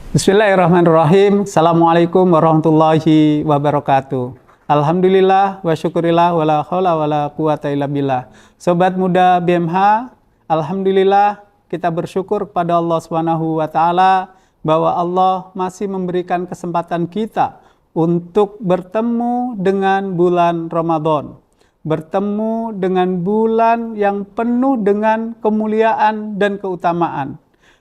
Bismillahirrahmanirrahim. Assalamualaikum warahmatullahi wabarakatuh. Alhamdulillah wa syukurillah wa la haula wa la quwata illa billah. Sobat muda BMH, alhamdulillah kita bersyukur kepada Allah Subhanahu wa taala bahwa Allah masih memberikan kesempatan kita untuk bertemu dengan bulan Ramadan. Bertemu dengan bulan yang penuh dengan kemuliaan dan keutamaan.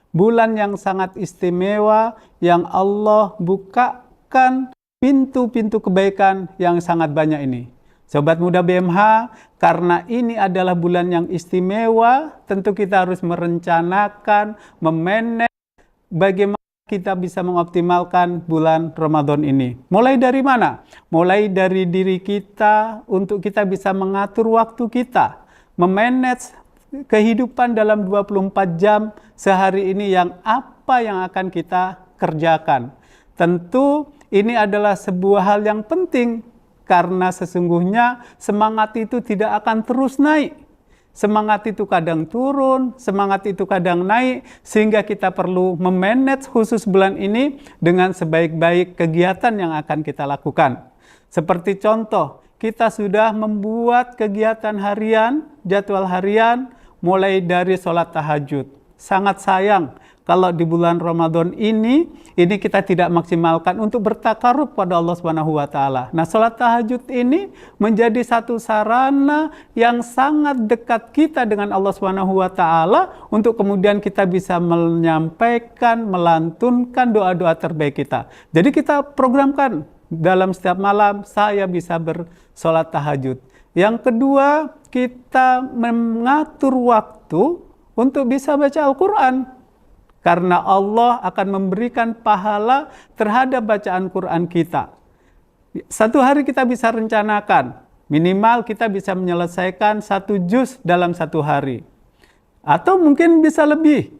Bulan yang sangat istimewa yang Allah bukakan pintu-pintu kebaikan yang sangat banyak ini. Sobat muda BMH, karena ini adalah bulan yang istimewa, tentu kita harus merencanakan, memanage bagaimana kita bisa mengoptimalkan bulan Ramadan ini. Mulai dari mana? Mulai dari diri kita untuk kita bisa mengatur waktu kita, memanage kehidupan dalam 24 jam sehari ini apa yang akan kita kerjakan. Tentu ini adalah sebuah hal yang penting karena sesungguhnya semangat itu tidak akan terus naik. Semangat itu kadang turun, semangat itu kadang naik, sehingga kita perlu memanage khusus bulan ini dengan sebaik-baik kegiatan yang akan kita lakukan. Seperti contoh, kita sudah membuat kegiatan harian, jadwal harian, mulai dari sholat tahajud. Sangat sayang kalau di bulan Ramadan ini kita tidak maksimalkan untuk bertakarub pada Allah Subhanahu wa taala. Nah, sholat tahajud ini menjadi satu sarana yang sangat dekat kita dengan Allah Subhanahu wa taala untuk kemudian kita bisa menyampaikan, melantunkan doa-doa terbaik kita. Jadi kita programkan dalam setiap malam saya bisa bersolat tahajud. Yang kedua, kita mengatur waktu untuk bisa baca Al-Quran. Karena Allah akan memberikan pahala terhadap bacaan Quran kita. Satu hari kita bisa rencanakan, minimal kita bisa menyelesaikan 1 juz dalam 1 hari. Atau mungkin bisa lebih,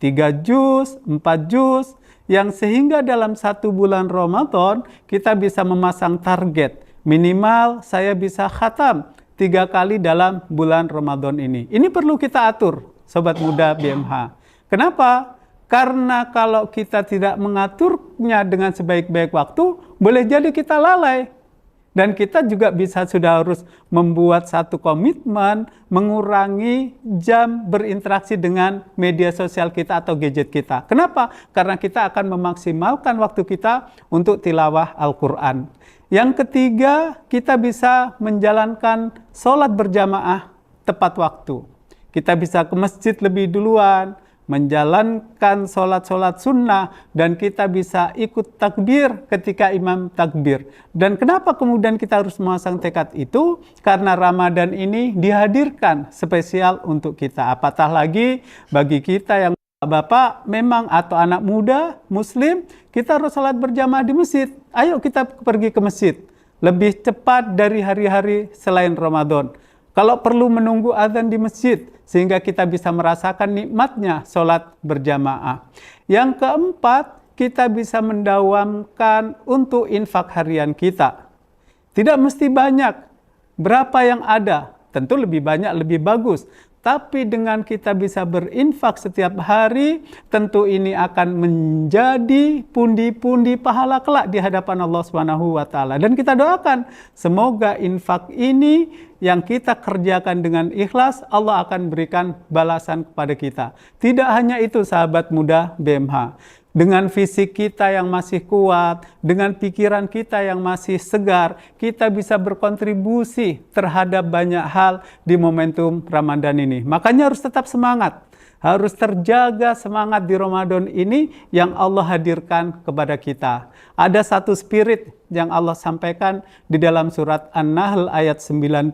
3 juz, 4 juz, yang sehingga dalam 1 bulan Ramadan kita bisa memasang target. Minimal saya bisa khatam 3 kali dalam bulan Ramadan ini. Ini perlu kita atur, sobat muda BMH. Kenapa? Karena kalau kita tidak mengaturnya dengan sebaik-baik waktu, boleh jadi kita lalai. Dan kita juga sudah harus membuat satu komitmen, mengurangi jam berinteraksi dengan media sosial kita atau gadget kita. Kenapa? Karena kita akan memaksimalkan waktu kita untuk tilawah Al-Quran. Yang ketiga, kita bisa menjalankan sholat berjamaah tepat waktu. Kita bisa ke masjid lebih duluan, menjalankan sholat-sholat sunnah, dan kita bisa ikut takbir ketika imam takbir. Dan kenapa kemudian kita harus memasang tekad itu? Karena Ramadan ini dihadirkan spesial untuk kita. Apatah lagi bagi kita yang bapak memang atau anak muda muslim, kita harus sholat berjamaah di masjid. Ayo kita pergi ke masjid. Lebih cepat dari hari-hari selain Ramadan. Kalau perlu menunggu azan di masjid, sehingga kita bisa merasakan nikmatnya sholat berjamaah. Yang keempat, kita bisa mendawamkan untuk infak harian kita. Tidak mesti banyak. Berapa yang ada? Tentu lebih banyak, lebih bagus. Tapi dengan kita bisa berinfak setiap hari, tentu ini akan menjadi pundi-pundi pahala kelak di hadapan Allah Subhanahu wa taala. Dan kita doakan semoga infak ini yang kita kerjakan dengan ikhlas, Allah akan berikan balasan kepada kita. Tidak hanya itu, sahabat muda BMH. Dengan fisik kita yang masih kuat, dengan pikiran kita yang masih segar, kita bisa berkontribusi terhadap banyak hal di momentum Ramadan ini. Makanya harus tetap semangat, harus terjaga semangat di Ramadan ini yang Allah hadirkan kepada kita. Ada satu spirit yang Allah sampaikan di dalam surat An-Nahl ayat 97.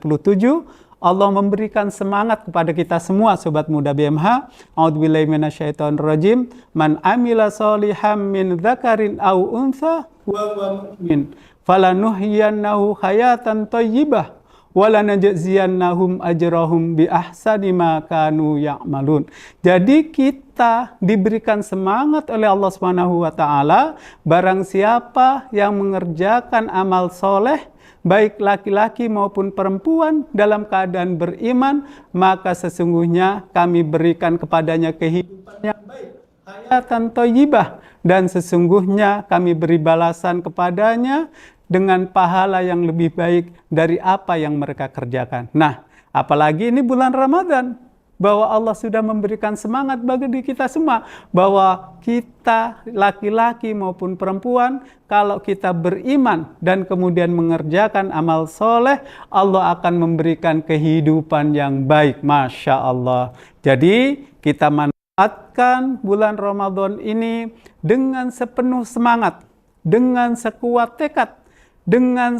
Allah memberikan semangat kepada kita semua, sobat muda BMH. A'udzubillahi minasyaitonirrajim. Man amila sholihan min dzakarin aw untha wa huwa mu'min falanuhyiyannahu hayatan thayyibah wa lanajziyannahum ajrahum bi ahsani ma kanu ya'malun. Jadi kita diberikan semangat oleh Allah Subhanahu wa taala, barang siapa yang mengerjakan amal soleh, baik laki-laki maupun perempuan dalam keadaan beriman, maka sesungguhnya kami berikan kepadanya kehidupan yang baik. hayatan thayyibah, dan sesungguhnya kami beri balasan kepadanya dengan pahala yang lebih baik dari apa yang mereka kerjakan. Nah, apalagi ini bulan Ramadan, bahwa Allah sudah memberikan semangat bagi kita semua, bahwa kita laki-laki maupun perempuan, kalau kita beriman dan kemudian mengerjakan amal soleh, Allah akan memberikan kehidupan yang baik. Masya Allah. Jadi kita manfaatkan bulan Ramadan ini dengan sepenuh semangat, dengan sekuat tekad, dengan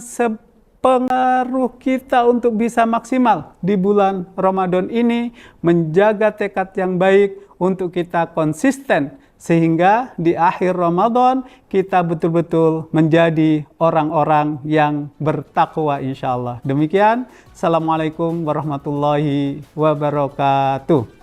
pengaruh kita untuk bisa maksimal di bulan Ramadan ini, menjaga tekad yang baik untuk kita konsisten, sehingga di akhir Ramadan kita betul-betul menjadi orang-orang yang bertakwa insya Allah. Demikian, Assalamualaikum warahmatullahi wabarakatuh.